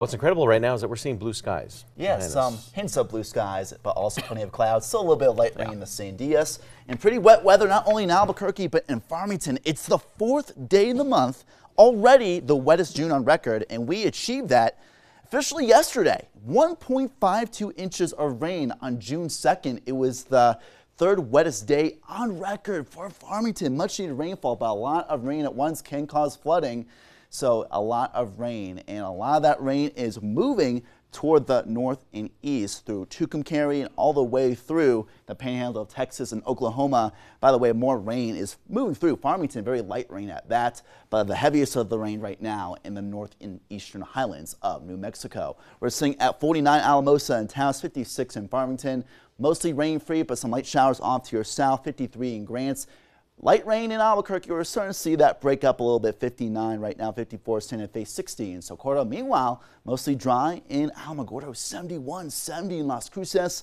What's incredible right now is that we're seeing blue skies. Yeah, some hints of blue skies, but also plenty of clouds. Still a little bit of light rain in the San Dias. And pretty wet weather, not only in Albuquerque, but in Farmington. It's the 4th day of the month, already the wettest June on record, and we achieved that officially yesterday. 1.52 inches of rain on June 2nd. It was the 3rd wettest day on record for Farmington. Much needed rainfall, but a lot of rain at once can cause flooding. So a lot of rain, and a lot of that rain is moving toward the north and east through Tucumcari and all the way through the panhandle of Texas and Oklahoma. By the way, more rain is moving through Farmington, very light rain at that, but the heaviest of the rain right now in the north and eastern highlands of New Mexico. We're seeing at 49 Alamosa and Taos, 56 in Farmington, mostly rain-free, but some light showers off to your south, 53 in Grants. Light rain in Albuquerque, we're starting to see that break up a little bit, 59 right now, 54 Santa Fe, 60 in Socorro. Meanwhile, mostly dry in Alamogordo, 71, 70 in Las Cruces,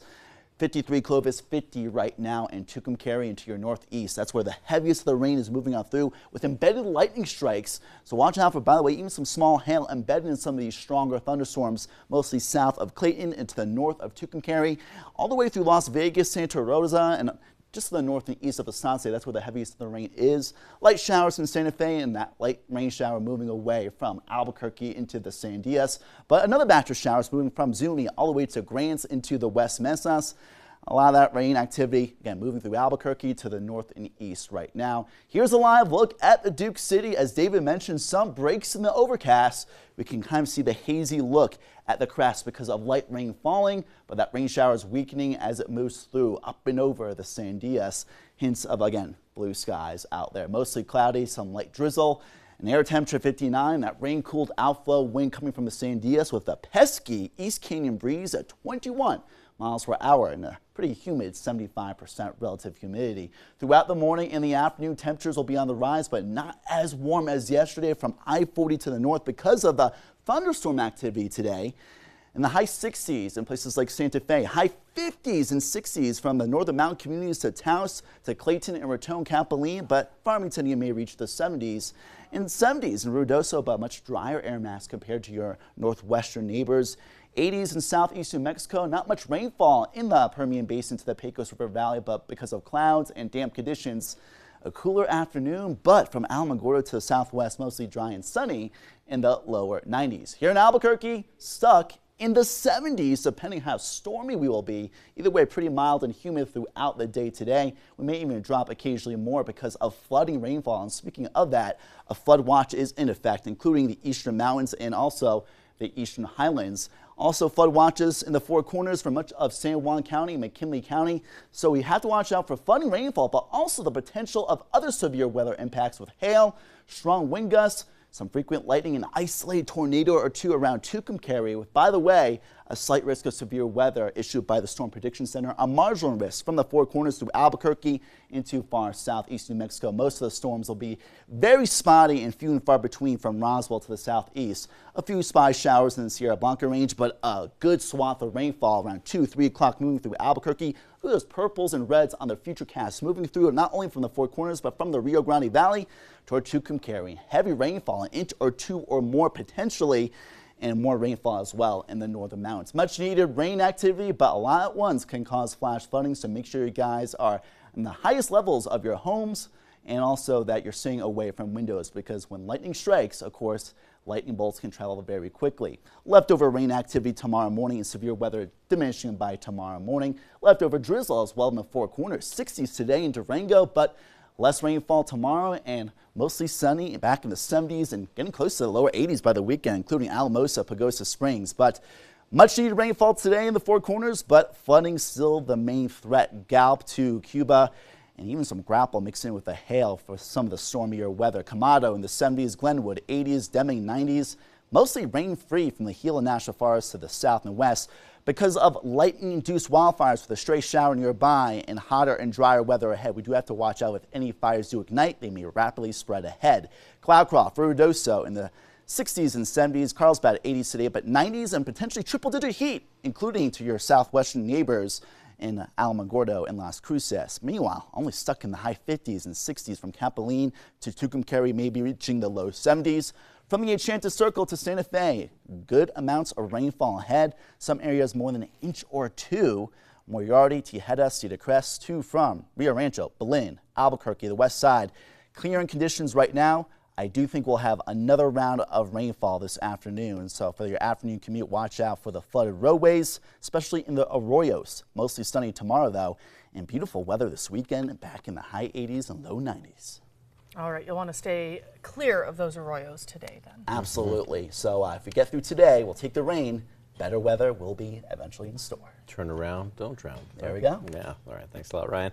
53 Clovis, 50 right now in Tucumcari and to your northeast. That's where the heaviest of the rain is moving on through with embedded lightning strikes. So watch out for, by the way, even some small hail embedded in some of these stronger thunderstorms, mostly south of Clayton and to the north of Tucumcari, all the way through Las Vegas, Santa Rosa, and just to the north and east of Estance. That's where the heaviest of the rain is. Light showers in Santa Fe, and that light rain shower moving away from Albuquerque into the San Dias. But another batch of showers moving from Zuni all the way to Grants into the West Mesas. A lot of that rain activity, again, moving through Albuquerque to the north and east right now. Here's a live look at the Duke City. As David mentioned, some breaks in the overcast. We can kind of see the hazy look at the crest because of light rain falling, but that rain shower is weakening as it moves through up and over the San Dias. Hints of, again, blue skies out there. Mostly cloudy, some light drizzle. An air temperature 59, that rain-cooled outflow wind coming from the San Dias with a pesky East Canyon breeze at 21 miles per hour and a pretty humid 75% relative humidity. Throughout the morning and the afternoon, temperatures will be on the rise, but not as warm as yesterday from I-40 to the north because of the thunderstorm activity today. In the high 60s in places like Santa Fe, high 50s and 60s from the northern mountain communities to Taos, to Clayton and Raton, Capitoline, but Farmington you may reach the 70s. In 70s in Ruidoso, but much drier air mass compared to your northwestern neighbors. 80s in southeastern Mexico, not much rainfall in the Permian Basin to the Pecos River Valley, but because of clouds and damp conditions, a cooler afternoon, but from Alamogordo to the southwest, mostly dry and sunny in the lower 90s. Here in Albuquerque, stuck in the 70s, depending how stormy we will be. Either way, pretty mild and humid throughout the day today. We may even drop occasionally more because of flooding rainfall. And speaking of that, a flood watch is in effect, including the eastern mountains and also the eastern highlands. Also flood watches in the Four Corners for much of San Juan County and McKinley County. So we have to watch out for flooding rainfall, but also the potential of other severe weather impacts with hail, strong wind gusts, some frequent lightning, and isolated tornado or two around Tucumcari with, by the way, a slight risk of severe weather issued by the Storm Prediction Center, a marginal risk from the Four Corners through Albuquerque into far southeast New Mexico. Most of the storms will be very spotty and few and far between from Roswell to the southeast. A few spotty showers in the Sierra Blanca range, but a good swath of rainfall around 2, 3 o'clock moving through Albuquerque. Look at those purples and reds on the futurecast moving through not only from the Four Corners, but from the Rio Grande Valley toward Tucumcari. Heavy rainfall, an inch or two or more potentially, and more rainfall as well in the northern mountains. Much needed rain activity, but a lot at once can cause flash flooding, so make sure you guys are in the highest levels of your homes and also that you're staying away from windows because when lightning strikes, of course, lightning bolts can travel very quickly. Leftover rain activity tomorrow morning and severe weather diminishing by tomorrow morning. Leftover drizzle as well in the Four Corners. 60s today in Durango, but less rainfall tomorrow and mostly sunny back in the 70s and getting close to the lower 80s by the weekend, including Alamosa, Pagosa Springs. But much needed rainfall today in the Four Corners, but flooding still the main threat. Gallup to Cuba and even some grapple mixed in with the hail for some of the stormier weather. Camado in the 70s, Glenwood 80s, Deming 90s. Mostly rain-free from the Gila National Forest to the south and west because of lightning-induced wildfires with a stray shower nearby and hotter and drier weather ahead. We do have to watch out if any fires do ignite. They may rapidly spread ahead. Cloudcroft, Ruidoso in the 60s and 70s, Carlsbad 80s today, but 90s and potentially triple-digit heat, including to your southwestern neighbors in Alamogordo and Las Cruces. Meanwhile, only stuck in the high 50s and 60s from Capitoline to Tucumcari, maybe reaching the low 70s. From the Enchanted Circle to Santa Fe, good amounts of rainfall ahead. Some areas more than an inch or two. Moriarty, Tejeda, Cedar Crest, to from Rio Rancho, Belen, Albuquerque, the west side. Clearing conditions right now. I do think we'll have another round of rainfall this afternoon. So for your afternoon commute, watch out for the flooded roadways, especially in the arroyos. Mostly sunny tomorrow, though, and beautiful weather this weekend, back in the high 80s and low 90s. All right, you'll want to stay clear of those arroyos today then. Absolutely. So if we get through today, we'll take the rain. Better weather will be eventually in store. Turn around, don't drown. There we go. Yeah. All right. Thanks a lot, Ryan.